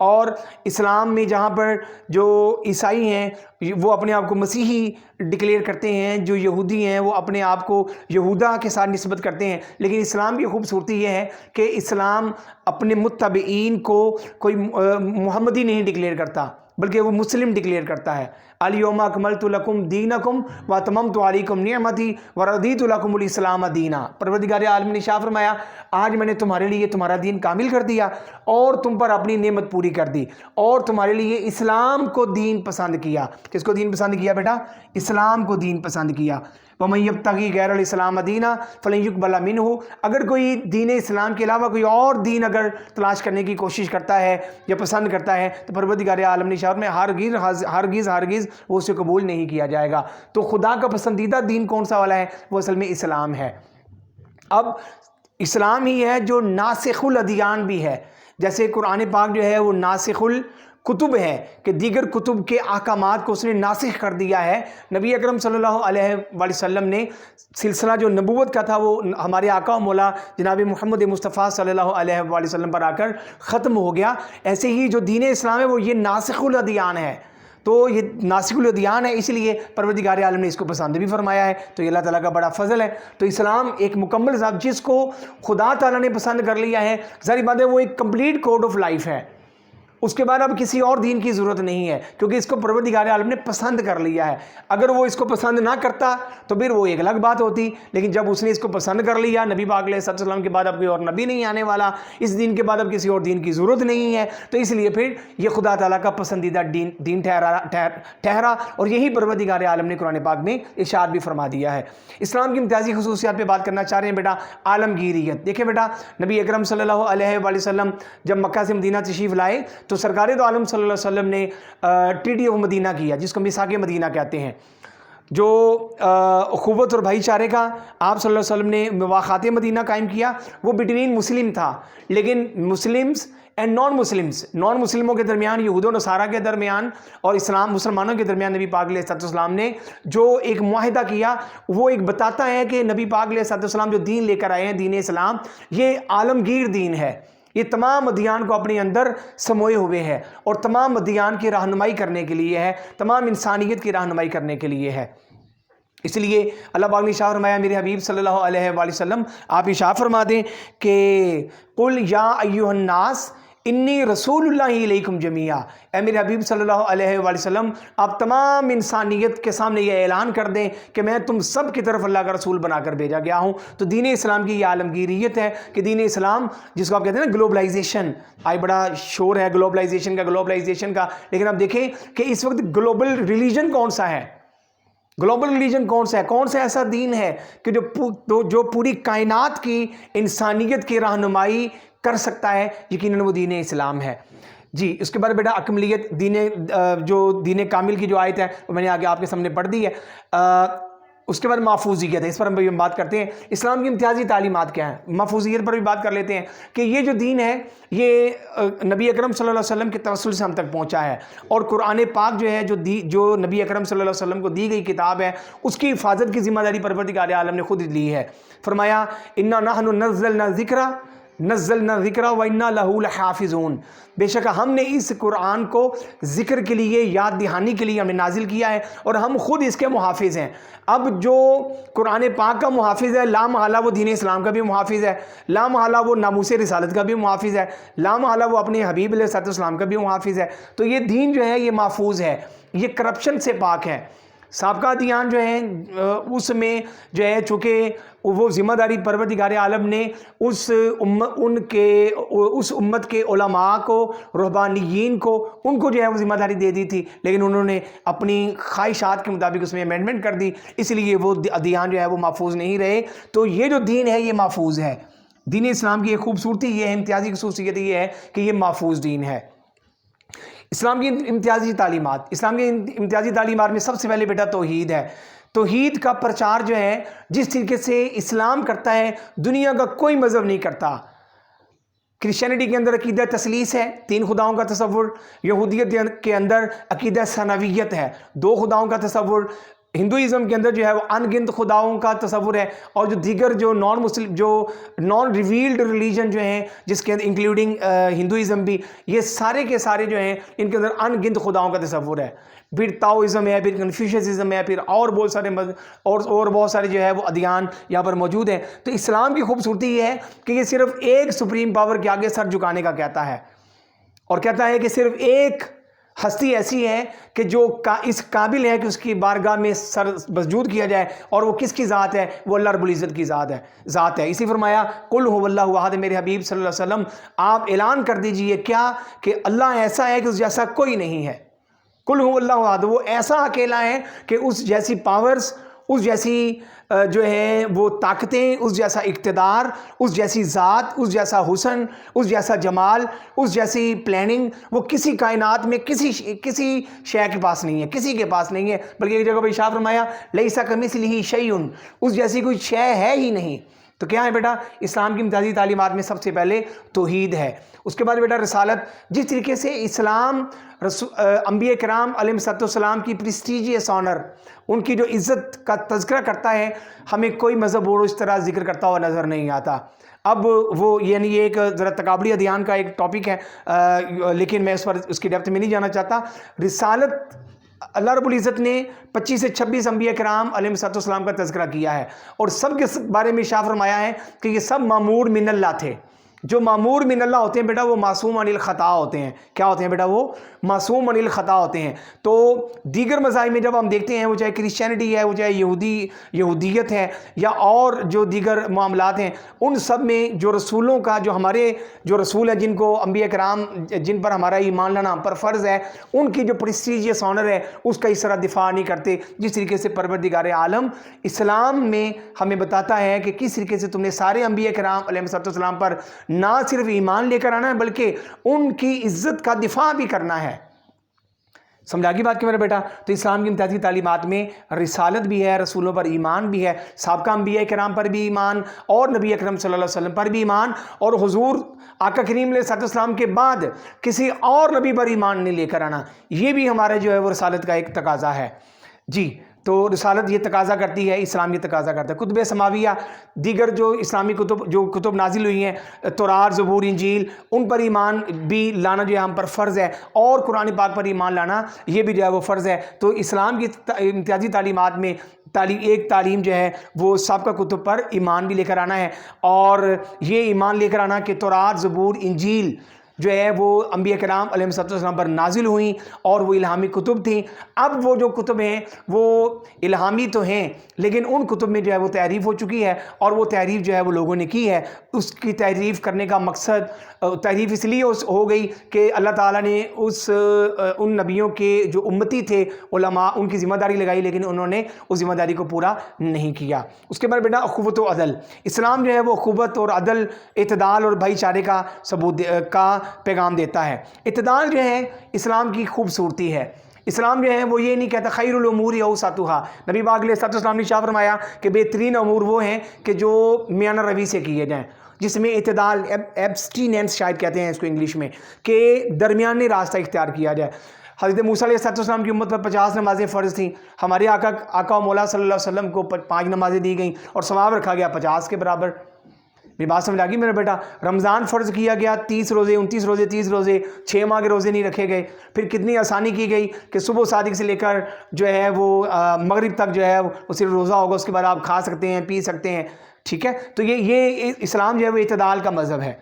اور اسلام میں جہاں پر جو عیسائی ہیں وہ اپنے آپ کو مسیحی ڈکلیئر کرتے ہیں، جو یہودی ہیں وہ اپنے آپ کو یہودا کے ساتھ نسبت کرتے ہیں، لیکن اسلام کی خوبصورتی یہ ہے کہ اسلام اپنے متبعین کو کوئی محمدی نہیں ڈکلیئر کرتا، بلکہ وہ مسلم ڈکلیئر کرتا ہے۔ الیوم اکملت لکم دینکم واتممت علیکم نعمتی ورضیت لکم الاسلام دینا۔ پروردگار عالم نے ارشاد فرمایا آج میں نے تمہارے لیے تمہارا دین کامل کر دیا اور تم پر اپنی نعمت پوری کر دی، اور تمہارے لیے اسلام کو دین پسند کیا۔ کس کو دین پسند کیا بیٹا؟ اسلام کو دین پسند کیا۔ وَمَن يَبْتَغِي غَيْرَ الْإِسْلَامَ دِينًا فَلَن يُقْبَلَ مِنْهُ، اگر کوئی دین اسلام کے علاوہ کوئی اور دین اگر تلاش کرنے کی کوشش کرتا ہے یا پسند کرتا ہے تو پروردگار عالم نے ارشاد میں ہرگز وہ اسے قبول نہیں کیا جائے گا۔ تو خدا کا پسندیدہ دین کون سا والا ہے؟ وہ اصل میں اسلام ہے۔ اب اسلام ہی ہے جو ناسخ الادیان بھی ہے، جیسے قرآن پاک جو ہے وہ ناسخ الکتب ہے کہ دیگر کتب کے احکامات کو اس نے ناسخ کر دیا ہے۔ نبی اکرم صلی اللہ علیہ وآلہ وسلم نے سلسلہ جو نبوت کا تھا وہ ہمارے آقا و مولا جناب محمد مصطفیٰ صلی اللہ علیہ وآلہ وسلم پر آ کر ختم ہو گیا۔ ایسے ہی جو دین اسلام ہے وہ یہ ناسخ الادیان ہے، تو یہ ناسخ الادیان ہے، اس لیے پروردگار عالم نے اس کو پسند بھی فرمایا ہے، تو یہ اللہ تعالیٰ کا بڑا فضل ہے۔ تو اسلام ایک مکمل ذات جس کو خدا تعالیٰ نے پسند کر لیا ہے، ظاہر بات ہے وہ ایک کمپلیٹ کوڈ آف لائف ہے، اس کے بعد اب کسی اور دین کی ضرورت نہیں ہے، کیونکہ اس کو پروردگار عالم نے پسند کر لیا ہے۔ اگر وہ اس کو پسند نہ کرتا تو پھر وہ ایک الگ بات ہوتی، لیکن جب اس نے اس کو پسند کر لیا، نبی پاک علیہ السلام کے بعد اب کوئی اور نبی نہیں آنے والا، اس دین کے بعد اب کسی اور دین کی ضرورت نہیں ہے، تو اس لیے پھر یہ خدا تعالیٰ کا پسندیدہ دین ٹھہرا، اور یہی پروردگار عالم نے قرآن پاک میں ارشاد بھی فرما دیا ہے۔ اسلام کی امتیازی خصوصیات پہ بات کرنا چاہ رہے ہیں بیٹا، عالمگیریت۔ دیکھیں بیٹا، نبی اکرم صلی اللہ علیہ وآلہ وسلم جب مکہ سے مدینہ تشریف لائے تو سرکار دو عالم صلی اللہ علیہ وسلم نے ٹریٹی آف مدینہ کیا، جس کو میثاق مدینہ کہتے ہیں، جو اخوت اور بھائی چارے کا آپ صلی اللہ علیہ وسلم نے مواخات مدینہ قائم کیا۔ وہ بٹوین مسلم تھا، لیکن مسلمز اینڈ نان مسلموں کے درمیان، یہود و نصارہ کے درمیان اور مسلمانوں کے درمیان نبی پاک علیہ السلام نے جو ایک معاہدہ کیا، وہ ایک بتاتا ہے کہ نبی پاک علیہ السلام جو دین لے کر آئے ہیں، دین اسلام، یہ عالمگیر دین ہے، یہ تمام ادیان کو اپنے اندر سموئے ہوئے ہے اور تمام ادیان کی رہنمائی کرنے کے لیے ہے، تمام انسانیت کی رہنمائی کرنے کے لیے ہے۔ اس لیے اللہ پاک نے ارشاد فرمایا، میرے حبیب صلی اللہ علیہ وآلہ وسلم آپ ارشاد فرما دیں کہ قل یا ایھا الناس انی رسول اللہ علیکم جمیعا، اے میرے حبیب صلی اللہ علیہ وآلہ وسلم آپ تمام انسانیت کے سامنے یہ اعلان کر دیں کہ میں تم سب کی طرف اللہ کا رسول بنا کر بھیجا گیا ہوں۔ تو دین اسلام کی یہ عالمگیریت ہے کہ دین اسلام، جس کو آپ کہتے ہیں نا گلوبلائزیشن، آج بڑا شور ہے گلوبلائزیشن کا، لیکن آپ دیکھیں کہ اس وقت گلوبل ریلیجن کون سا ہے؟ گلوبل ریلیجن کون سا ہے؟ کون سا ایسا دین ہے کہ جو پوری کائنات کی انسانیت کی رہنمائی کر سکتا ہے؟ یقیناً وہ دین اسلام ہے۔ جی، اس کے بعد بیٹا اکملیت، دین کامل کی جو آیت ہے وہ میں نے آگے آپ کے سامنے پڑھ دی ہے۔ اس کے بعد محفوظیت ہے، اس پر ہم بات کرتے ہیں۔ اسلام کی امتیازی تعلیمات کیا ہیں؟ محفوظیت پر بھی بات کر لیتے ہیں کہ یہ جو دین ہے یہ نبی اکرم صلی اللہ علیہ وسلم کے توسل سے ہم تک پہنچا ہے، اور قرآن پاک جو ہے جو نبی اکرم صلی اللہ علیہ وسلم کو دی گئی کتاب ہے، اس کی حفاظت کی ذمہ داری پروردگار عالم نے خود لی ہے۔ فرمایا انا نحن نزلنا الذکر وَإِنَّا لَهُ لَحَافِظُونَ، بے شک ہم نے اس قرآن کو ذکر کے لیے، یاد دہانی کے لیے ہم نے نازل کیا ہے، اور ہم خود اس کے محافظ ہیں۔ اب جو قرآن پاک کا محافظ ہے، لا محالہ وہ دین اسلام کا بھی محافظ ہے، لا محالہ وہ ناموس رسالت کا بھی محافظ ہے، لا محالہ وہ اپنے حبیب علیہ السلام کا بھی محافظ ہے۔ تو یہ دین جو ہے یہ محفوظ ہے، یہ کرپشن سے پاک ہے۔ سابقہ ادیان جو ہیں اس میں جو ہے چونکہ وہ ذمہ داری پروردگار عالم نے اس امت کے علماء کو، رہبانیین کو، ان کو جو ہے وہ ذمہ داری دے دی تھی، لیکن انہوں نے اپنی خواہشات کے مطابق اس میں امینڈمنٹ کر دی، اس لیے وہ ادیان جو ہے وہ محفوظ نہیں رہے۔ تو یہ جو دین ہے یہ محفوظ ہے۔ دین اسلام کی ایک خوبصورتی یہ ہے، امتیازی خصوصیت یہ ہے کہ یہ محفوظ دین ہے۔ اسلام کی امتیازی تعلیمات، اسلام کی امتیازی تعلیمات میں سب سے پہلے بیٹا توحید ہے۔ توحید کا پرچار جو ہے جس طریقے سے اسلام کرتا ہے دنیا کا کوئی مذہب نہیں کرتا۔ کرسچینٹی کے اندر عقیدہ تثلیث ہے، 3 خداؤں کا تصور، یہودیت کے اندر عقیدہ ثنویت ہے، 2 خداؤں کا تصور، ہندوازم کے اندر جو ہے وہ ان گنت خداؤں کا تصور ہے، اور جو دیگر جو نان مسلم جو نان ریویلڈ ریلیجن جو ہیں جس کے اندر انکلوڈنگ ہندوازم بھی، یہ سارے کے سارے جو ہیں ان کے اندر ان گنت خداؤں کا تصور ہے. پھر تاؤازم ہے، پھر کنفیوشنزم ہے، پھر اور بہت سارے اور بہت سارے جو ہے وہ ادیان یہاں پر موجود ہیں. تو اسلام کی خوبصورتی یہ ہے کہ یہ صرف ایک سپریم پاور کے آگے سر جھکانے کا کہتا ہے، اور کہتا ہے کہ صرف ایک ہستی ایسی ہے کہ جو اس قابل ہے کہ اس کی بارگاہ میں سر مسجود کیا جائے، اور وہ کس کی ذات ہے؟ وہ اللہ رب العزت کی ذات ہے. اسی فرمایا قل هو اللہ احد، میرے حبیب صلی اللہ علیہ وسلم آپ اعلان کر دیجئے کیا کہ اللہ ایسا ہے کہ اس جیسا کوئی نہیں ہے. قل هو اللہ احد، وہ ایسا اکیلا ہے کہ اس جیسی پاورز، اس جیسی جو ہے وہ طاقتیں، اس جیسا اقتدار، اس جیسی ذات، اس جیسا حسن، اس جیسا جمال، اس جیسی پلاننگ وہ کسی کائنات میں کسی شے کے پاس نہیں ہے، کسی کے پاس نہیں ہے. بلکہ ایک جگہ پر ارشاد فرمایا لیس کمثلہ شیء، اس جیسی کوئی شے ہے ہی نہیں. تو کیا ہے بیٹا؟ اسلام کی امتیازی تعلیمات میں سب سے پہلے توحید ہے. اس کے بعد بیٹا رسالت. جس طریقے سے اسلام انبیاء کرام علیہ السلام کی پریسٹیجیس آنر، ان کی جو عزت کا تذکرہ کرتا ہے، ہمیں کوئی مذہب اور اس طرح ذکر کرتا ہوا نظر نہیں آتا. اب وہ یعنی یہ ایک ذرا تقابلی ادیان کا ایک ٹاپک ہے، لیکن میں اس کی ڈیپتھ میں نہیں جانا چاہتا. رسالت اللہ رب العزت نے 25 سے 26 انبیاء کرام علیہ السلام کا تذکرہ کیا ہے، اور سب کے بارے میں ارشاد فرمایا ہے کہ یہ سب مامور من اللہ تھے. جو مامور من اللہ ہوتے ہیں بیٹا وہ معصوم عن الخطا ہوتے ہیں. کیا ہوتے ہیں بیٹا؟ وہ معصوم عن الخطا ہوتے ہیں. تو دیگر مذاہب میں جب ہم دیکھتے ہیں، وہ چاہے کرسچینٹی ہے، وہ چاہے یہودیت ہے، یا اور جو دیگر معاملات ہیں، ان سب میں جو رسولوں کا جو ہمارے جو رسول ہیں، جن کو انبیاء کرام جن پر ہمارا ایمان لانا ہم پر فرض ہے، ان کی جو پریسٹیجیس آنر ہے اس کا اس طرح دفاع نہیں کرتے جس طریقے سے پروردگار عالم اسلام میں ہمیں بتاتا ہے کہ کس طریقے سے تم نے سارے انبیاء کرام علیہ السلام پر نہ صرف ایمان لے کر آنا ہے بلکہ ان کی عزت کا دفاع بھی کرنا ہے. سمجھا گی بات کہ میرا بیٹا؟ تو اسلام کی امتیازی تعلیمات میں رسالت بھی ہے، رسولوں پر ایمان بھی ہے، سابقہ انبیاء کرام پر بھی ایمان، اور نبی اکرم صلی اللہ علیہ وسلم پر بھی ایمان، اور حضور آقا کریم علیہ السلام کے بعد کسی اور نبی پر ایمان نہیں لے کر آنا. یہ بھی ہمارے جو ہے وہ رسالت کا ایک تقاضا ہے. جی تو رسالت یہ تقاضا کرتی ہے، اسلام یہ تقاضا کرتا ہے. کتب سماویہ، دیگر جو اسلامی کتب نازل ہوئی ہیں، تورات، زبور، انجیل، ان پر ایمان بھی لانا جو ہے ہم پر فرض ہے، اور قرآن پاک پر ایمان لانا یہ بھی جو ہے وہ فرض ہے. تو اسلام کی امتیازی تعلیمات میں ایک تعلیم جو ہے وہ سابقہ کتب پر ایمان بھی لے کر آنا ہے، اور یہ ایمان لے کر آنا کہ تورات، زبور، انجیل جو ہے وہ انبیاء کرام علیہ السلام پر نازل ہوئیں، اور وہ الہامی کتب تھیں. اب وہ جو کتب ہیں وہ الہامی تو ہیں، لیکن ان کتب میں جو ہے وہ تحریف ہو چکی ہے، اور وہ تحریف جو ہے وہ لوگوں نے کی ہے. اس کی تحریف کرنے کا مقصد، تحریف اس لیے ہو گئی کہ اللہ تعالیٰ نے ان نبیوں کے جو امتی تھے علماء، ان کی ذمہ داری لگائی، لیکن انہوں نے اس ذمہ داری کو پورا نہیں کیا. اس کے بعد بیٹا اخوت و عدل. اسلام جو ہے وہ اخوت اور عدل، اعتدال اور بھائی چارے کا ثبوت کا پیغام دیتا ہے. اعتدال جو ہے اسلام کی خوبصورتی ہے. اسلام جو ہے وہ یہ نہیں کہتا خیر الامور اوسطها. نبی پاک علیہ السلام نے ارشاد فرمایا کہ بہترین امور وہ ہیں کہ جو میانہ روی سے کیے جائیں، جس میں اعتدال، ایبسٹیننس شاید کہتے ہیں اس کو انگلش میں، کہ درمیانی راستہ اختیار کیا جائے. حضرت موسیٰ علیہ السلام کی امت پر 50 نمازیں فرض تھیں. ہمارے آقا و مولا صلی اللہ علیہ وسلم کو 5 نمازیں دی گئیں، اور ثواب رکھا گیا 50 کے برابر. میری بات سمجھ آ گئی میرا بیٹا؟ رمضان فرض کیا گیا، 30 روزے، 29 روزے، 30 روزے، 6 ماہ کے روزے نہیں رکھے گئے. پھر کتنی آسانی کی گئی کہ صبح صادق سے لے کر جو ہے وہ مغرب تک جو ہے وہ صرف روزہ ہوگا، اس کے بعد آپ کھا سکتے ہیں، پی سکتے ہیں. ٹھیک ہے؟ تو یہ اسلام جو ہے وہ اعتدال کا مذہب ہے.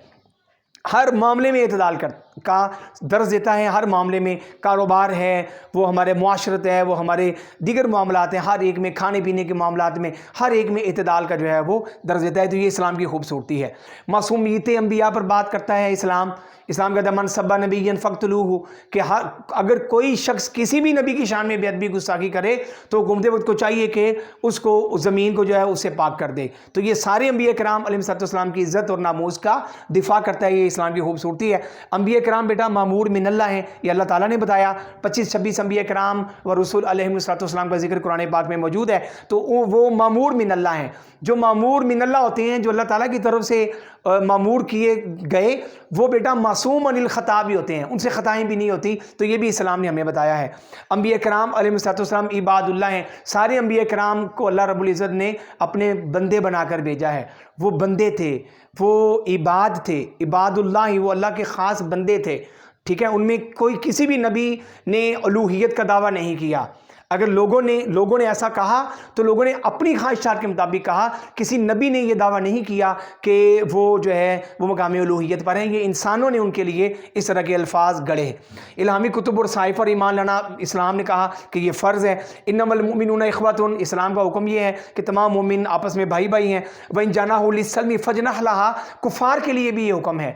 ہر معاملے میں اعتدال کا درس دیتا ہے. ہر معاملے میں، کاروبار ہے، وہ ہمارے معاشرت ہے، وہ ہمارے دیگر معاملات ہیں، ہر ایک میں، کھانے پینے کے معاملات میں، ہر ایک میں اعتدال کا جو ہے وہ درس دیتا ہے. تو یہ اسلام کی خوبصورتی ہے. معصومیت انبیاء پر بات کرتا ہے اسلام. اسلام کا دمن سبا نبی فقتلوہ، کہ اگر کوئی شخص کسی بھی نبی کی شان میں بے ادبی گستاخی کرے تو حکومت وقت کو چاہیے کہ اس کو زمین کو جو ہے اسے پاک کر دے. تو یہ سارے انبیاء کرام علیہ السلام کی عزت اور ناموس کا دفاع کرتا ہے. یہ اسلام کی خوبصورتی ہے. انبیاء کرام بیٹا معمور من اللہ ہیں، یہ اللہ تعالیٰ نے بتایا۔ 25-26 انبیاء کرام و رسول علیہم السلام کا ذکر قرآن پاک میں موجود ہے، تو وہ معمور من اللہ ہیں۔ جو معمور من اللہ ہوتے ہیں، جو اللہ تعالیٰ کی طرف سے معمور کیے گئے، وہ بیٹا معصوم عن الخطا بھی ہوتے ہیں، ان سے خطائیں بھی نہیں ہوتی، تو یہ بھی اسلام نے ہمیں بتایا ہے۔ انبیاء کرام علیہ السلام عباد اللہ ہیں، سارے انبیاء کرام کو اللہ رب العزت نے اپنے بندے بنا کر بھیجا ہے۔ وہ بندے تھے، وہ عباد تھے، عباد اللہ، وہ اللہ کے خاص بندے تھے، ٹھیک ہے۔ ان میں کوئی کسی بھی نبی نے الوہیت کا دعویٰ نہیں کیا۔ اگر لوگوں نے ایسا کہا تو لوگوں نے اپنی خواہشات کے مطابق کہا، کسی نبی نے یہ دعویٰ نہیں کیا کہ وہ جو ہے وہ مقام الوہیت پر ہیں۔ یہ انسانوں نے ان کے لیے اس طرح کے الفاظ گڑھے۔ الہامی کتب اور صحائف پر ایمان لانا اسلام نے کہا کہ یہ فرض ہے۔ انما المؤمنون اخوۃ، اسلام کا حکم یہ ہے کہ تمام مومن آپس میں بھائی بھائی ہیں۔ وَإِن جَنَاحُوا لِلسَّلْمِ فَاجْنَحْ لَهَا، کفار کے لیے بھی یہ حکم ہے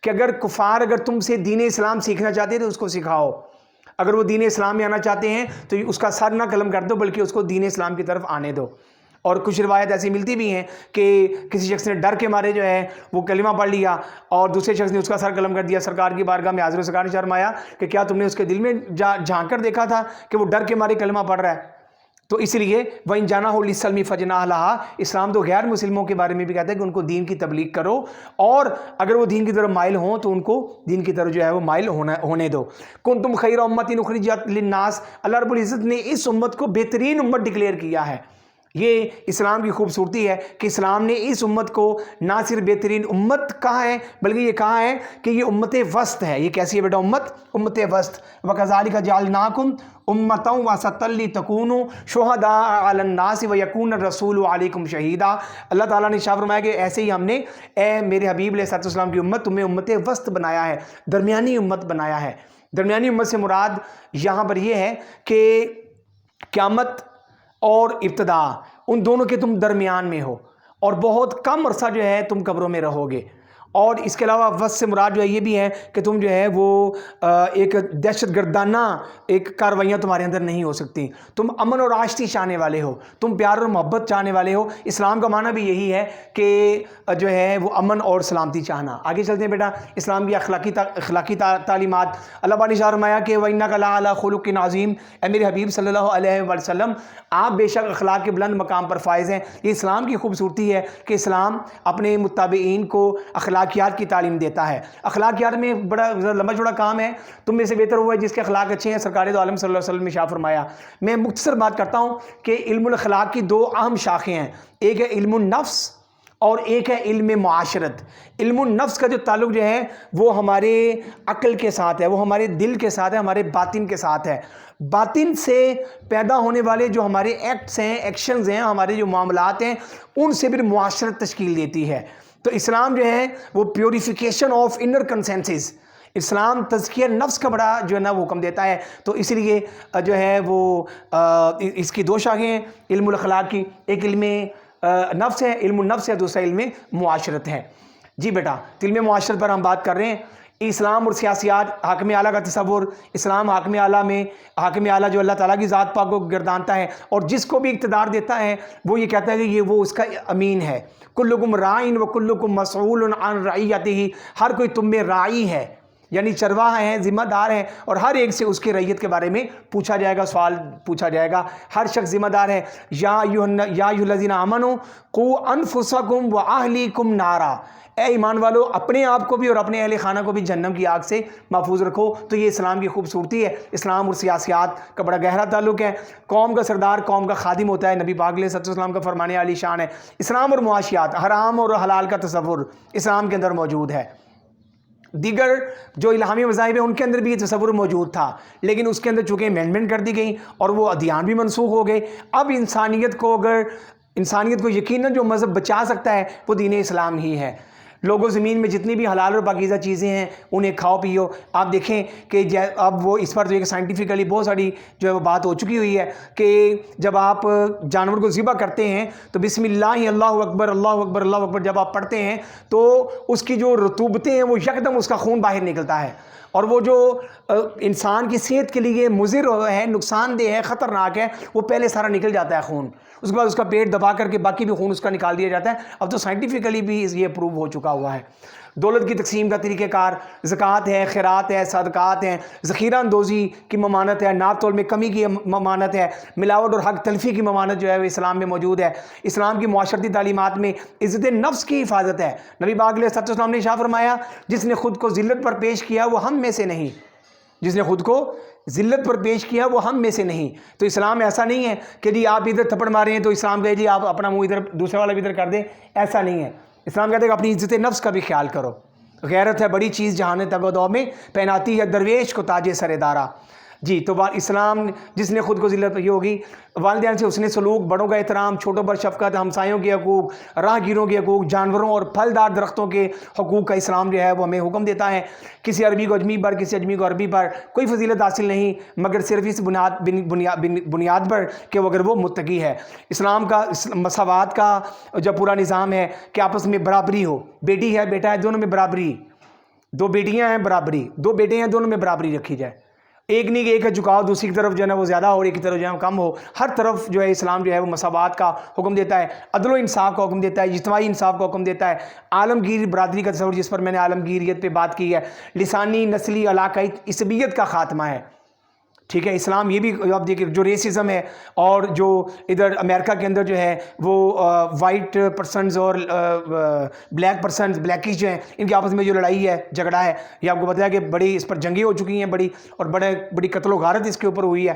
کہ اگر تم سے دین اسلام سیکھنا چاہتے ہیں تو اس کو سکھاؤ۔ اگر وہ دین اسلام میں آنا چاہتے ہیں تو اس کا سر نہ قلم کر دو، بلکہ اس کو دین اسلام کی طرف آنے دو۔ اور کچھ روایت ایسی ملتی بھی ہیں کہ کسی شخص نے ڈر کے مارے جو ہے وہ کلمہ پڑھ لیا اور دوسرے شخص نے اس کا سر قلم کر دیا۔ سرکار کی بارگاہ میں حاضر سرکار نے فرمایا کہ کیا تم نے اس کے دل میں جھانک کر دیکھا تھا کہ وہ ڈر کے مارے کلمہ پڑھ رہا ہے؟ تو اس لیے وَإِن جَنَاحُوا لِلسَّلْمِ فَاجْنَحْ لَهَا، اسلام تو غیر مسلموں کے بارے میں بھی کہتا ہے کہ ان کو دین کی تبلیغ کرو، اور اگر وہ دین کی طرف مائل ہوں تو ان کو دین کی طرف جو ہے وہ مائل ہونے دو۔ كُنتُمْ خَيْرَ أُمَّةٍ أُخْرِجَتْ لِلنَّاسِ، اللہ رب العزت نے اس امت کو بہترین امت ڈکلیئر کیا ہے۔ یہ اسلام کی خوبصورتی ہے کہ اسلام نے اس امت کو نہ صرف بہترین امت کہا ہے بلکہ یہ کہا ہے کہ یہ امت وسط ہے۔ یہ کیسی ہے بیٹا امت وسط؟ وَكَذَلِكَ جَعَلْنَاكُمْ أُمَّةً وَسَطًا لِتَكُونُوا شُهَدَاءَ عَلَى النَّاسِ وَيَكُونَ الرَّسُولُ عَلَيْكُمْ شَهِيدًا۔ اللہ تعالیٰ نے ارشاد فرمایا کہ ایسے ہی ہم نے اے میرے حبیب علیہ السلام کی امت تمہیں امت وسط بنایا ہے، درمیانی امت بنایا ہے۔ درمیانی امت سے مراد یہاں پر یہ ہے کہ قیامت اور ابتدا ان دونوں کے تم درمیان میں ہو، اور بہت کم عرصہ جو ہے تم قبروں میں رہو گے۔ اور اس کے علاوہ وسط سے مراد جو ہے یہ بھی ہے کہ تم جو ہے وہ ایک دہشت گردانہ ایک کاروائیاں تمہارے اندر نہیں ہو سکتی، تم امن اور آشتی چاہنے والے ہو، تم پیار اور محبت چاہنے والے ہو۔ اسلام کا معنی بھی یہی ہے کہ جو ہے وہ امن اور سلامتی چاہنا۔ آگے چلتے ہیں بیٹا، اسلام کی اخلاقی تعلیمات۔ اللہ پاک نے فرمایا کہ وَإِنَّكَ لَعَلَىٰ خُلُقٍ عَظِيمٍ، اے میرے حبیب صلی اللہ علیہ وسلم آپ بے شک اخلاق کے بلند مقام پر فائز ہیں۔ یہ اسلام کی خوبصورتی ہے کہ اسلام اپنے متابعین کو اخلاقیات کی تعلیم دیتا ہے۔ اخلاقیات میں بڑا لمبا چوڑا کام ہے، تم میں سے بہتر ہوا ہے جس کے اخلاق اچھے ہیں، سرکار دو عالم صلی اللہ علیہ وسلم نے ارشاد فرمایا۔ میں مختصر بات کرتا ہوں کہ علم الاخلاق کی دو اہم شاخیں ہیں، ایک ہے علم النفس اور ایک ہے علم معاشرت۔ علم النفس کا جو تعلق جو ہے وہ ہمارے عقل کے ساتھ ہے، وہ ہمارے دل کے ساتھ ہے، ہمارے باطن کے ساتھ ہے۔ باطن سے پیدا ہونے والے جو ہمارے ایکٹس ہیں، ایکشنز ہیں، ہمارے جو معاملات ہیں، ان سے پھر معاشرت تشکیل دیتی ہے۔ تو اسلام جو ہے وہ پیوریفیکیشن آف انر کنسنسز، اسلام تزکیہ نفس کا بڑا جو ہے نا وہ حکم دیتا ہے۔ تو اس لیے جو ہے وہ اس کی دو شاخیں ہیں علم الاخلاق کی، ایک علم نفس ہے، علم النفس ہے، دوسرا علم معاشرت ہے۔ جی بیٹا، تو علم معاشرت پر ہم بات کر رہے ہیں۔ اسلام اور سیاسیات، حاکم اعلیٰ کا تصور۔ اسلام حاکم اعلیٰ میں حاکم اعلیٰ جو اللہ تعالیٰ کی ذات پاک کو گردانتا ہے اور جس کو بھی اقتدار دیتا ہے وہ یہ کہتا ہے کہ یہ وہ اس کا امین ہے۔ کلکم راعٍ وکلکم مسئول عن رعیتہ، ہر کوئی تم میں راعی ہے، یعنی چرواہا ہے، ذمہ دار ہے، اور ہر ایک سے اس کے رعیت کے بارے میں پوچھا جائے گا، سوال پوچھا جائے گا۔ ہر شخص ذمہ دار ہے۔ یا ایھا الذین آمنوا قوا انفسکم واہلیکم نارا، اے ایمان والو اپنے آپ کو بھی اور اپنے اہل خانہ کو بھی جہنم کی آگ سے محفوظ رکھو۔ تو یہ اسلام کی خوبصورتی ہے۔ اسلام اور سیاسیات کا بڑا گہرا تعلق ہے۔ قوم کا سردار قوم کا خادم ہوتا ہے، نبی پاک علیہ السلام کا فرمان عالی شان ہے۔ اسلام اور معاشیات، حرام اور حلال کا تصور اسلام کے اندر موجود ہے۔ دیگر جو الہامی مذاہب ہیں ان کے اندر بھی یہ تصور موجود تھا، لیکن اس کے اندر چونکہ امینڈمنٹ کر دی گئی اور وہ ادیان بھی منسوخ ہو گئے۔ اب انسانیت کو یقیناً جو مذہب بچا سکتا ہے وہ دین اسلام ہی ہے۔ لوگوں زمین میں جتنی بھی حلال اور پاکیزہ چیزیں ہیں انہیں کھاؤ پیو۔ آپ دیکھیں کہ اب وہ اس پر جو ہے سائنٹیفکلی بہت ساری جو ہے وہ بات ہو چکی ہوئی ہے کہ جب آپ جانور کو ذبح کرتے ہیں تو بسم اللہ اللہ اکبر اللہ اکبر اللہ اکبر جب آپ پڑھتے ہیں تو اس کی جو رطوبتیں ہیں وہ یکدم اس کا خون باہر نکلتا ہے، اور وہ جو انسان کی صحت کے لیے مضر ہے، نقصان دہ ہے، خطرناک ہے، وہ پہلے سارا نکل جاتا ہے خون۔ اس کے بعد اس کا پیٹ دبا کر کے باقی بھی خون اس کا نکال دیا جاتا ہے۔ اب تو سائنٹیفکلی بھی یہ پروو ہو چکا ہوا ہے۔ دولت کی تقسیم کا طریقہ کار، زکوٰۃ ہے، خیرات ہے، صدقات ہیں، ذخیرہ اندوزی کی ممانت ہے، ناپ تول میں کمی کی ممانت ہے، ملاوٹ اور حق تلفی کی ممانت جو ہے وہ اسلام میں موجود ہے۔ اسلام کی معاشرتی تعلیمات میں عزت نفس کی حفاظت ہے۔ نبی پاک علیہ السلام نے ارشاد فرمایا جس نے خود کو ذلت پر پیش کیا وہ ہم میں سے نہیں، جس نے خود کو ذلت پر پیش کیا وہ ہم میں سے نہیں۔ تو اسلام ایسا نہیں ہے کہ جی آپ ادھر تھپڑ مارے ہیں تو اسلام کہے جی آپ اپنا منہ ادھر دوسرے والا بھی ادھر کر دیں، ایسا نہیں ہے۔ اسلام کہتے ہیں کہ اپنی عزت نفس کا بھی خیال کرو۔ غیرت ہے بڑی چیز جہان تگ و دو میں، پہناتی ہے درویش کو تاج سر دارا۔ جی تو اسلام جس نے خود کو ذلت یہ ہوگی، والدین سے حسن سلوک، بڑوں کا احترام، چھوٹوں پر شفقت، ہمسایوں کے حقوق، راہ گیروں کے حقوق، جانوروں اور پھلدار درختوں کے حقوق کا اسلام جو ہے وہ ہمیں حکم دیتا ہے۔ کسی عربی کو اجمی پر، کسی اجمی کو عربی پر کوئی فضیلت حاصل نہیں، مگر صرف اس بنیاد پر کہ اگر وہ متقی ہے۔ اسلام کا مساوات کا جو پورا نظام ہے کہ آپس میں برابری ہو، بیٹی ہے بیٹا ہے دونوں میں برابری، دو بیٹیاں ہیں برابری، دو بیٹے ہیں دونوں میں برابری رکھی جائے، ایک نہیں کہ ایک کا جھکاؤ دوسری کی طرف جو ہے نا وہ زیادہ ہو اور ایک کی طرف جو ہے وہ کم ہو، ہر طرف جو ہے اسلام جو ہے وہ مساوات کا حکم دیتا ہے، عدل و انصاف کا حکم دیتا ہے، اجتماعی انصاف کا حکم دیتا ہے، عالمگیر برادری کا تصور جس پر میں نے عالمگیریت پہ بات کی ہے، لسانی نسلی علاقائی عصبیت کا خاتمہ ہے۔ ٹھیک ہے، اسلام یہ بھی آپ دیکھیں جو ریسزم ہے اور جو ادھر امریکہ کے اندر جو ہے وہ وائٹ پرسنز اور بلیک پرسنز بلیکش جو ہیں ان کے آپس میں جو لڑائی ہے جھگڑا ہے، یہ آپ کو بتایا کہ بڑی اس پر جنگیں ہو چکی ہیں بڑی، اور بڑی قتل و غارت اس کے اوپر ہوئی ہے۔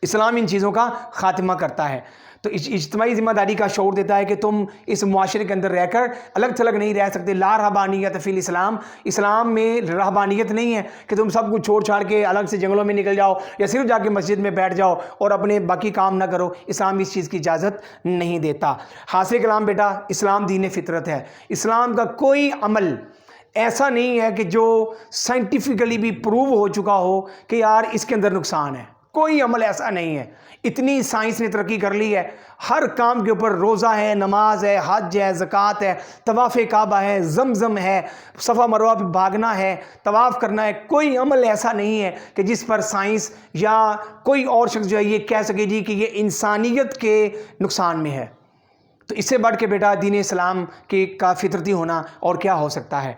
اسلام ان چیزوں کا خاتمہ کرتا ہے، تو اجتماعی ذمہ داری کا شعور دیتا ہے کہ تم اس معاشرے کے اندر رہ کر الگ تھلگ نہیں رہ سکتے۔ لا رہبانیت فی الاسلام، اسلام میں رہبانیت نہیں ہے کہ تم سب کچھ چھوڑ چھاڑ کے الگ سے جنگلوں میں نکل جاؤ یا صرف جا کے مسجد میں بیٹھ جاؤ اور اپنے باقی کام نہ کرو۔ اسلام اس چیز کی اجازت نہیں دیتا۔ حاصل کلام بیٹا، اسلام دین فطرت ہے۔ اسلام کا کوئی عمل ایسا نہیں ہے کہ جو سائنٹیفکلی بھی پروو ہو چکا ہو کہ یار اس کے اندر نقصان ہے، کوئی عمل ایسا نہیں ہے۔ اتنی سائنس نے ترقی کر لی ہے، ہر کام کے اوپر روزہ ہے، نماز ہے، حج ہے، زکوٰۃ ہے، طواف کعبہ ہے، زمزم ہے، صفا مروہ پہ بھاگنا ہے، طواف کرنا ہے، کوئی عمل ایسا نہیں ہے کہ جس پر سائنس یا کوئی اور شخص جو ہے یہ کہہ سکے جی کہ یہ انسانیت کے نقصان میں ہے۔ تو اس سے بڑھ کے بیٹا دین اسلام کا فطرتی ہونا اور کیا ہو سکتا ہے۔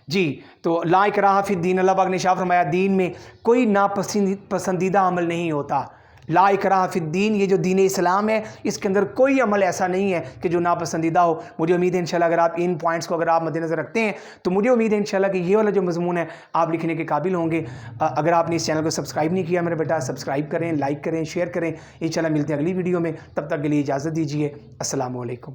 جی تو لا اکراہ فی الدین، اللہ پاک نے ارشاد فرمایا دین میں کوئی ناپسندیدہ عمل نہیں ہوتا۔ لا اکراہ فی الدین، یہ جو دین اسلام ہے اس کے اندر کوئی عمل ایسا نہیں ہے کہ جو ناپسندیدہ ہو۔ مجھے امید ہے انشاءاللہ اگر آپ ان پوائنٹس کو اگر آپ مد نظر رکھتے ہیں تو مجھے امید ہے انشاءاللہ کہ یہ والا جو مضمون ہے آپ لکھنے کے قابل ہوں گے۔ اگر آپ نے اس چینل کو سبسکرائب نہیں کیا میرے بیٹا سبسکرائب کریں، لائک کریں، شیئر کریں۔ انشاءاللہ ملتے ہیں اگلی ویڈیو میں، تب تک کے لیے اجازت دیجیے۔ السلام علیکم۔